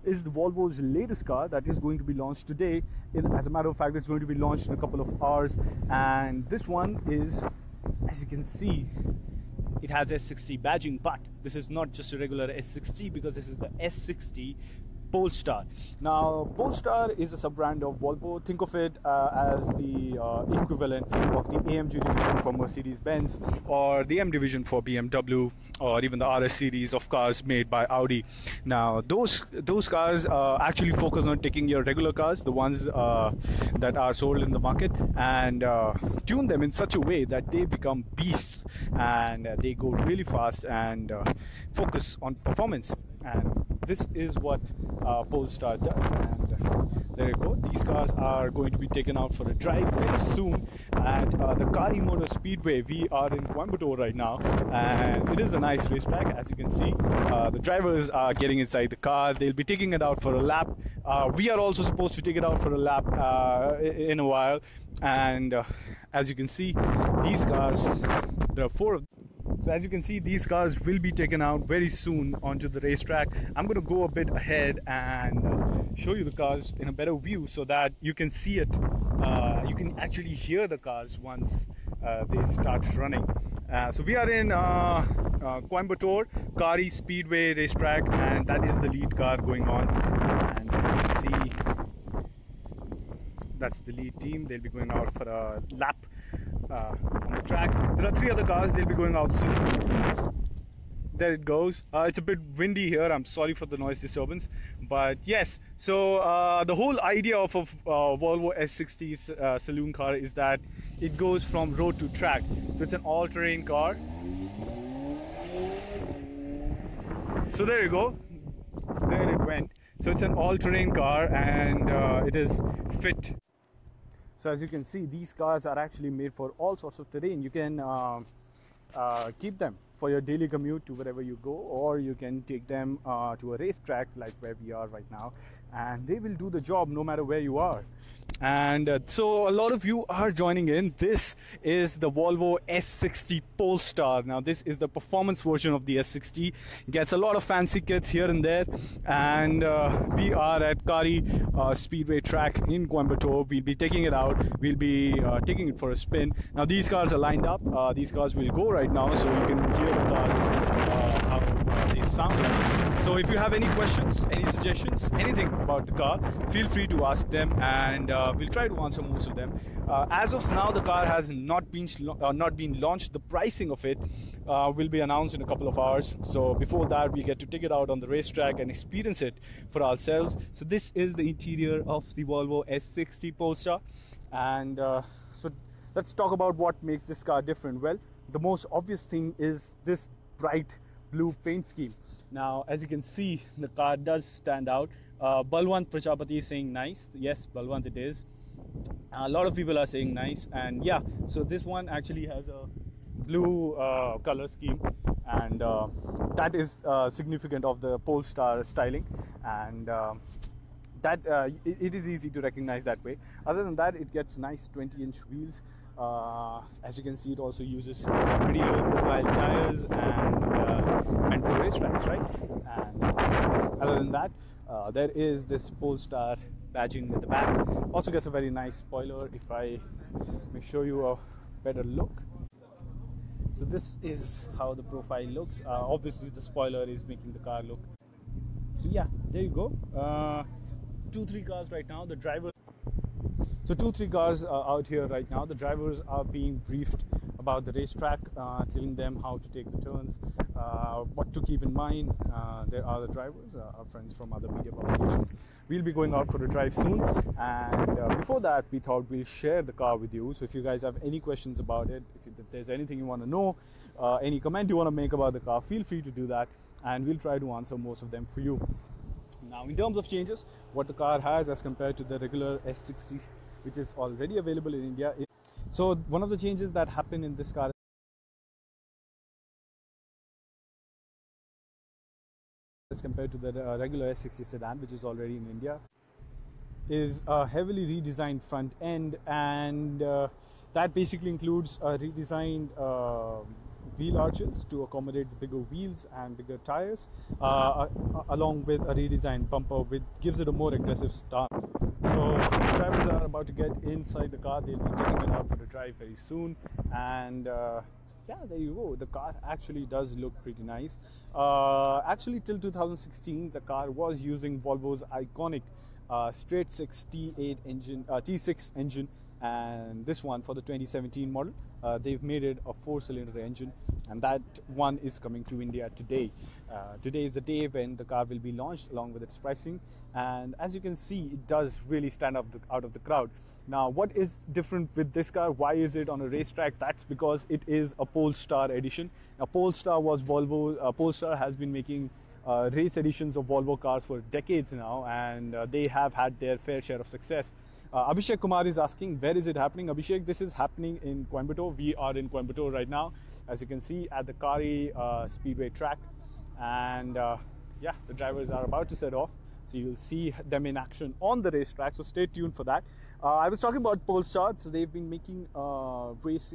is the Volvo's latest car that is going to be launched today. As a matter of fact, it's going to be launched in a couple of hours, and this one is, as you can see, it has S60 badging, but this is not just a regular S60 because this is the S60 Polestar. Now, Polestar is a sub-brand of Volvo. Think of it as the equivalent of the AMG division for Mercedes-Benz, or the M division for BMW, or even the RS series of cars made by Audi. Now, those cars actually focus on taking your regular cars, the ones that are sold in the market, and tune them in such a way that they become beasts, and they go really fast and focus on performance. And this is what Polestar does. And there you go. These cars are going to be taken out for a drive very soon at the Kari Speedway. We are in Coimbatore right now, and it is a nice racetrack. As you can see, the drivers are getting inside the car. They'll be taking it out for a lap. We are also supposed to take it out for a lap in a while. And as you can see, these cars, there are 4 of them. So as you can see, these cars will be taken out very soon onto the racetrack. I'm going to go a bit ahead and show you the cars in a better view so that you can see it. You can actually hear the cars once they start running. So we are in Coimbatore, Kari Speedway racetrack, and that is the lead car going on. And you can see that's the lead team. They'll be going out for a lap on the track. There are 3 other cars. They'll be going out soon. There it goes. It's a bit windy here. I'm sorry for the noise disturbance, but yes. So the whole idea of a Volvo S60 saloon car is that it goes from road to track. So it's an all-terrain car. So there you go. There it went. So it's an all-terrain car, and it is fit. So as you can see, these cars are actually made for all sorts of terrain. You can keep them for your daily commute to wherever you go, or you can take them to a racetrack like where we are right now, and they will do the job no matter where you are. And so a lot of you are joining in. This is the Volvo S60 Polestar. Now this is the performance version of the S60. Gets a lot of fancy kits here and there, and we are at Kari Speedway track in Coimbatore. We'll be taking it out. We'll be taking it for a spin. Now these cars are lined up. These cars will go right now, so you can hear the cars how they sound like. So if you have any questions, any suggestions, anything about the car, feel free to ask them, and we'll try to answer most of them. As of now, the car has not been launched. The pricing of it will be announced in a couple of hours. So before that, we get to take it out on the racetrack and experience it for ourselves. So this is the interior of the Volvo S60 Polestar, and so let's talk about what makes this car different. Well, the most obvious thing is this bright blue paint scheme. Now, as you can see, the car does stand out. Balwant Prajapati is saying nice. Yes, Balwant it is. A lot of people are saying nice, and yeah, so this one actually has a blue color scheme, and that is significant of the Polestar styling, and that it is easy to recognize that way. Other than that, it gets nice 20-inch wheels. As you can see, it also uses pretty low profile tires and for racetracks, right? And other than that, there is this Polestar badging at the back. Also gets a very nice spoiler. If I may show you a better look. So this is how the profile looks. Obviously the spoiler is making the car look. So yeah, there you go. 2-3 cars right now. The driver. So 2-3 cars out here right now. The drivers are being briefed about the racetrack, telling them how to take the turns, what to keep in mind. There are the drivers, our friends from other media publications. We'll be going out for a drive soon, and before that, we thought we'll share the car with you. So if you guys have any questions about it, if there's anything you want to know, any comment you want to make about the car, feel free to do that, and we'll try to answer most of them for you. Now, in terms of changes, what the car has as compared to the regular S60, which is already available in India. So one of the changes that happen in this car as compared to the regular S60 sedan, which is already in India, is a heavily redesigned front end, and that basically includes a redesigned wheel arches to accommodate the bigger wheels and bigger tires, along with a redesigned bumper which gives it a more aggressive stance. So the drivers are about to get inside the car. They'll be taking it out for a drive very soon, and yeah, there you go. The car actually does look pretty nice. Actually, till 2016, the car was using Volvo's iconic straight 6 T8 engine, T6 engine, and this one for the 2017 model, they've made it a 4-cylinder engine, and that one is coming to India today. Today is the day when the car will be launched along with its pricing, and as you can see, it does really stand out of the crowd. Now, what is different with this car? Why is it on a racetrack? That's because it is a Polestar edition. Now, Polestar was Volvo. Polestar has been making race editions of Volvo cars for decades now, and they have had their fair share of success. Abhishek Kumar is asking, where is it happening? Abhishek, this is happening in Coimbatore. We are in Coimbatore right now, as you can see, at the Kari Speedway track, and yeah, the drivers are about to set off, so you'll see them in action on the racetrack, so stay tuned for that. I was talking about Polestar. So they've been making race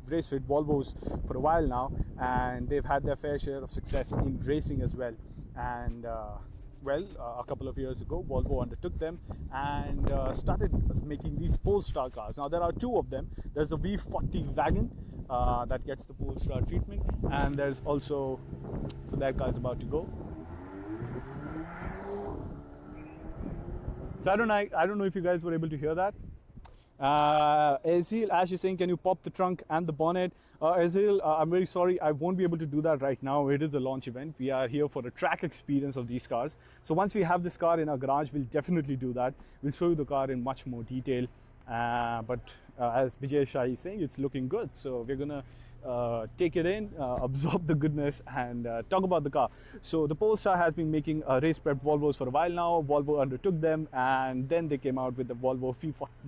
fit Volvos for a while now, and they've had their fair share of success in racing as well. And a couple of years ago, Volvo undertook them and started making these Polestar cars. Now, there are two of them. There's a V40 wagon that gets the Polestar treatment, and there's also, so that car is about to go. So I don't know if you guys were able to hear that. Ezil Ash is saying, can you pop the trunk and the bonnet? Ezil, I'm very sorry, I won't be able to do that right now. It is a launch event. We are here for a track experience of these cars. So once we have this car in our garage, we'll definitely do that. We'll show you the car in much more detail. But as Vijay Shah is saying, it's looking good. So we're gonna take it in, absorb the goodness, and talk about the car. So the Polestar has been making race prep Volvos for a while now. Volvo undertook them, and then they came out with the Volvo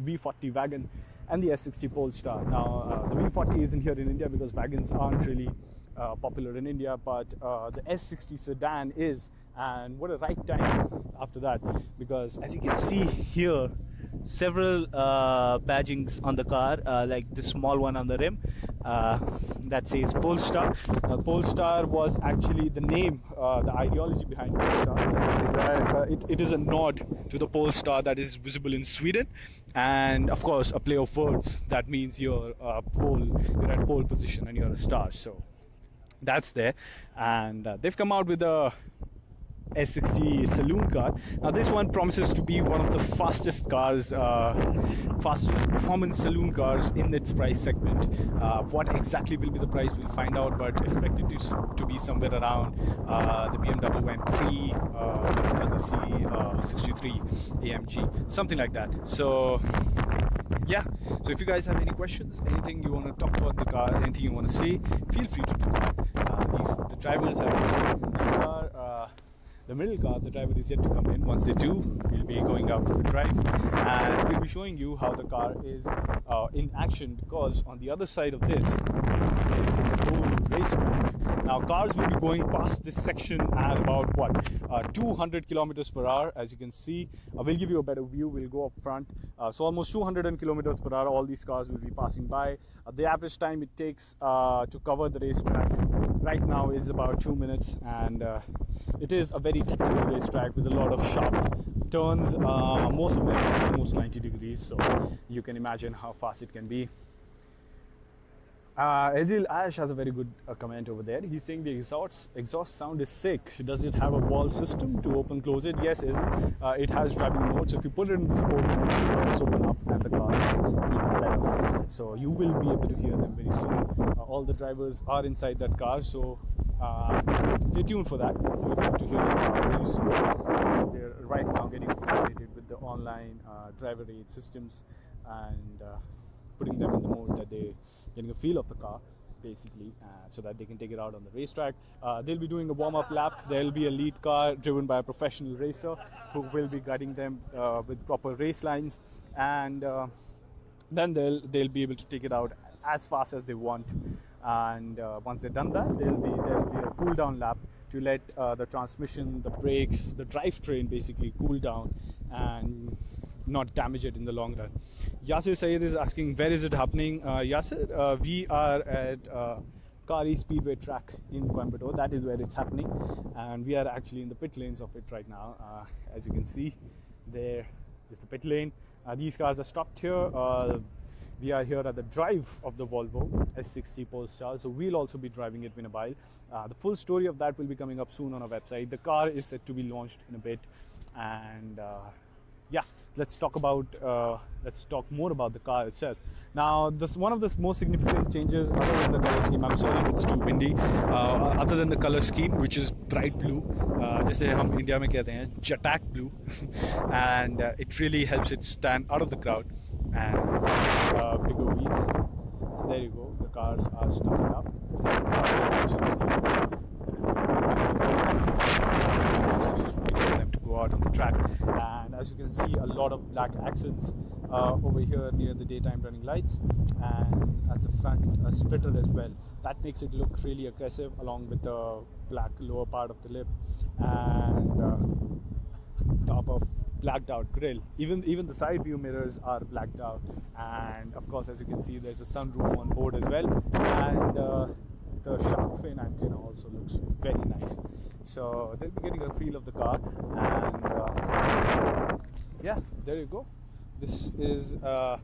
V40 wagon and the S60 Polestar. Now the V40 isn't here in India because wagons aren't really popular in India, but the S60 sedan is, and what a right time after that, because as you can see here, several badgings on the car, like this small one on the rim that says Polestar. Polestar was actually the name, the ideology behind Polestar is that it is a nod to the Polestar that is visible in Sweden, and of course a play of words that means you're at pole position and you're a star. So that's there, and they've come out with a S60 saloon car. Now this one promises to be one of the fastest cars, fastest performance saloon cars in its price segment. What exactly will be the price, we'll find out, but expect it to be somewhere around the BMW M3, the 63 AMG, something like that. So yeah, so if you guys have any questions, anything you want to talk about the car, anything you want to say, feel free to do that. The drivers have in this car. The middle car, the driver is yet to come in. Once they do, we'll be going out for a drive, and we'll be showing you how the car is in action, because on the other side of this is the whole racetrack. Now cars will be going past this section at about 200 kilometers per hour, as you can see. We'll give you a better view. We'll go up front. So almost 200 kilometers per hour, all these cars will be passing by. The average time it takes to cover the racetrack right now is about 2 minutes, and it is a very technical racetrack with a lot of sharp turns, most of them are almost 90 degrees, so you can imagine how fast it can be. Ezil Ash has a very good comment over there. He's saying the exhaust sound is sick. Does it have a valve system to open close it? Yes, it has driving mode, so if you put it in sport mode, the doors open up and the car moves even better. So you will be able to hear them very soon. All the drivers are inside that car, so stay tuned for that. You'll be able to hear them very soon. They're right now getting integrated with the online driver aid systems, and putting them in the mode that they're getting a feel of the car, basically, so that they can take it out on the racetrack. They'll be doing a warm-up lap. There'll be a lead car driven by a professional racer who will be guiding them with proper race lines, and then they'll be able to take it out as fast as they want. And once they've done that, there'll be a cool down lap to let the transmission, the brakes, the drivetrain basically cool down and not damage it in the long run. Yasir Sayed is asking, where is it happening? Yasir, we are at Kari Speedway track in Coimbatore. That is where it's happening, and we are actually in the pit lanes of it right now. As you can see, there is the pit lane. These cars are stopped here. We are here at the drive of the Volvo S60 Polestar, so we'll also be driving it in a while. The full story of that will be coming up soon on our website. The car is set to be launched in a bit, and yeah, let's talk more about the car itself. Now, one of the most significant changes, other than the color scheme, I'm sorry it's too windy, other than the color scheme, which is bright blue, जैसे हम India में कहते हैं जटाक blue, and it really helps it stand out of the crowd, and bigger wheels. So there you go, the cars are started up. Just waiting for them to go out on the track, and as you can see, a lot of black accents over here near the daytime running lights, and at the front a splitter as well. That makes it look really aggressive, along with the black lower part of the lip and top of blacked out grille. Even the side view mirrors are blacked out, and of course, as you can see, there's a sunroof on board as well, and the shark fin antenna also looks very nice. So they'll be getting a feel of the car, and yeah, there you go. This is the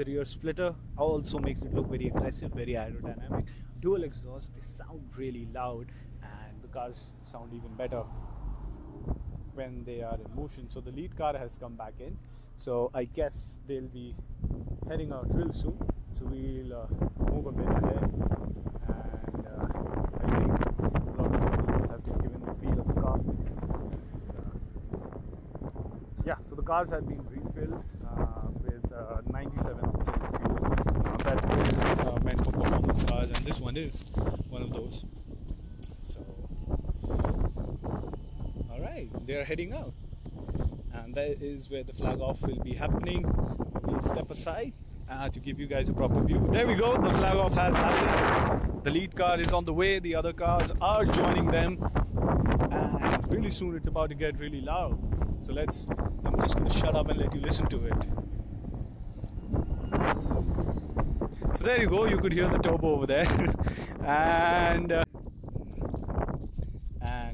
rear splitter. Also makes it look very aggressive, very aerodynamic. Dual exhaust, they sound really loud, and the cars sound even better when they are in motion. So the lead car has come back in, so I guess they'll be heading out real soon. So we'll move a bit ahead, and I think a lot of these have been given the feel of the car. Yeah, so the cars have been refilled with 97 octane fuel. That is meant for performance cars, and this one is one of those. So alright, they are heading out, and that is where the flag off will be happening. We'll step aside to give you guys a proper view. There we go, the flag off has happened. The lead car is on the way, the other cars are joining them, and really soon it's about to get really loud. So I'm just going to shut up and let you listen to it. So there you go, you could hear the turbo over there. and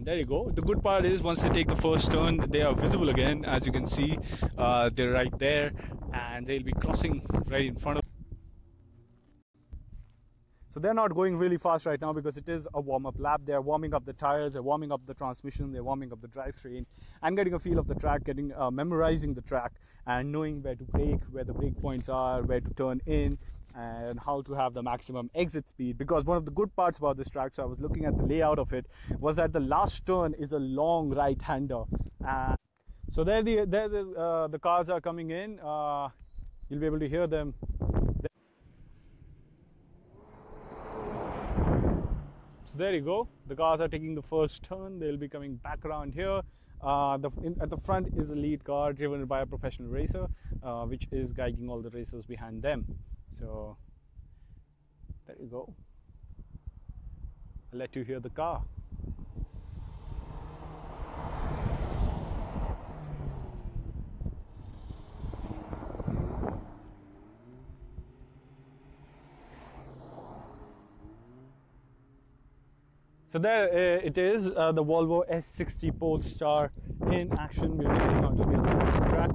there you go. The good part is, once they take the first turn, they are visible again. As you can see, they're right there, and they'll be crossing right in front of. So they're not going really fast right now because it is a warm-up lap. They're warming up the tires, they're warming up the transmission, they're warming up the drivetrain, and getting a feel of the track, memorizing the track, and knowing where to brake, where the brake points are, where to turn in, and how to have the maximum exit speed. Because one of the good parts about this track, so I was looking at the layout of it, was that the last turn is a long right-hander. So there the cars are coming in. You'll be able to hear them. So there you go, the cars are taking the first turn. They'll be coming back around here. At the front is a lead car driven by a professional racer, which is guiding all the racers behind them. So there you go, I'll let you hear the car. So there it is, the Volvo S60 Polestar in action. We're heading on to the track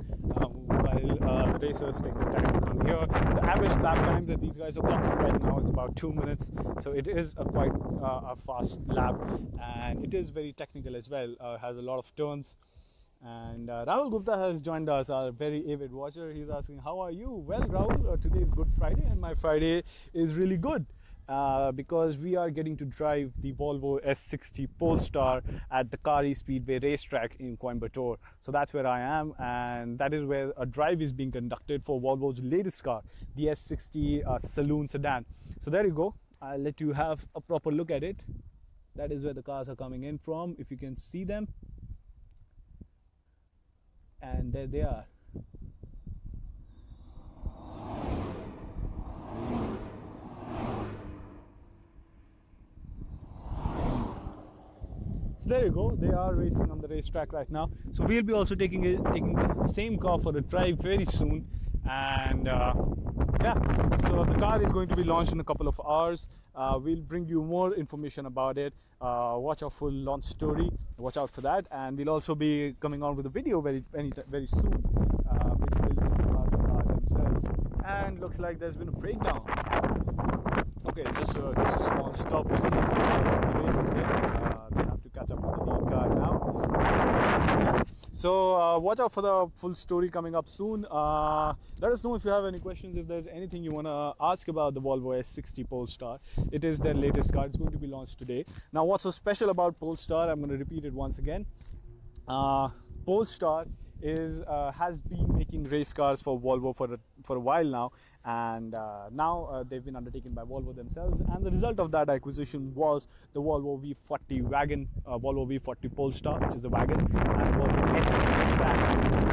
while the racers take the test on here. The average lap time that these guys are clocking right now is about 2 minutes. So it is quite a fast lap, and it is very technical as well. Has a lot of turns. And Rahul Gupta has joined us, our very avid watcher. He's asking, how are you? Well, Rahul, today is Good Friday, and my Friday is really good. Because we are getting to drive the Volvo S60 Polestar at the Kari Speedway racetrack in Coimbatore. So that's where I am, and that is where a drive is being conducted for Volvo's latest car, the S60 Saloon Sedan. So there you go, I'll let you have a proper look at it. That is where the cars are coming in from, if you can see them. And there they are. So there you go, they are racing on the racetrack right now. So we'll be also taking this same car for a drive very soon, And yeah, so the car is going to be launched in a couple of hours. We'll bring you more information about it. Watch our full launch story, watch out for that. And we'll also be coming on with a video very soon, which will be about the car themselves. And looks like there's been a breakdown. Okay, just a small stop. The race is there. They have to catch up with the lead car now. So watch out for the full story coming up soon. Let us know if you have any questions, if there's anything you want to ask about the Volvo S60 Polestar. It is their latest car. It's going to be launched today. Now, what's so special about Polestar? I'm going to repeat it once again. Polestar has been making race cars for Volvo for a while now, and now they've been undertaken by Volvo themselves, and the result of that acquisition was the Volvo V40 wagon, Volvo V40 Polestar, which is a wagon, and Volvo S60 sedan.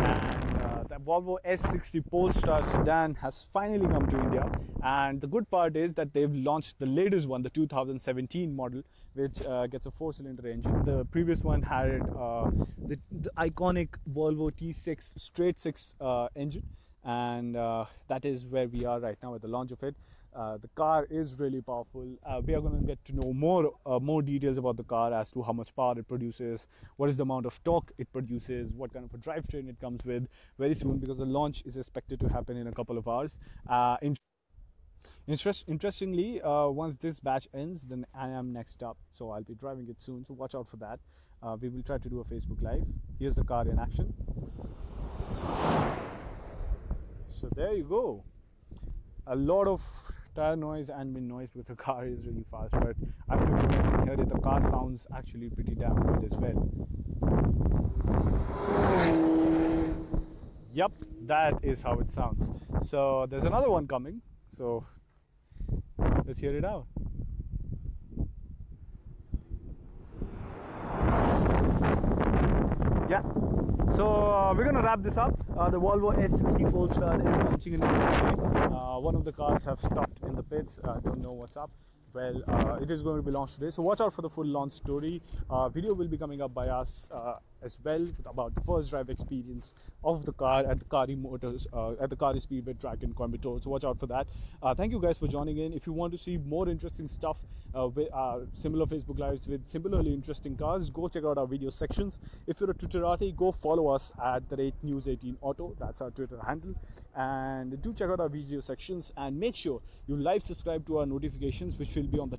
And the Volvo S60 Polestar sedan has finally come to India, and the good part is that they've launched the latest one, the 2017 model, which gets a 4-cylinder engine. The previous one had the iconic Volvo T6 straight 6 engine, and that is where we are right now at the launch of it. The car is really powerful. We are going to get to know more details about the car, as to how much power it produces, what is the amount of torque it produces, what kind of a drivetrain it comes with very soon, because the launch is expected to happen in a couple of hours. Interestingly, once this batch ends, then I am next up, so I'll be driving it soon, so watch out for that. We will try to do a Facebook Live. Here's the car in action. So there you go. A lot of tire noise and wind noise because the car is really fast, but I don't know if you guys can hear it. The car sounds actually pretty damn good as well. Yep, that is how it sounds. So there's another one coming, so let's hear it out. Yeah, so we're gonna wrap this up. The Volvo S60 Polestar is launching in India today. One of the cars have stopped in the pits. Don't know what's up. Well, it is going to be launched today, so watch out for the full launch story. Video will be coming up by us as well about the first drive experience of the car at the Kari Motors, at the Kari Speedway track in Coimbatore. So watch out for that. Thank you guys for joining in. If you want to see more interesting stuff with similar Facebook Lives with similarly interesting cars, go check out our video sections. If you're a Twitterati, go follow us at the rate News18Auto. That's our Twitter handle. And do check out our video sections, and make sure you live subscribe to our notifications, which will be on the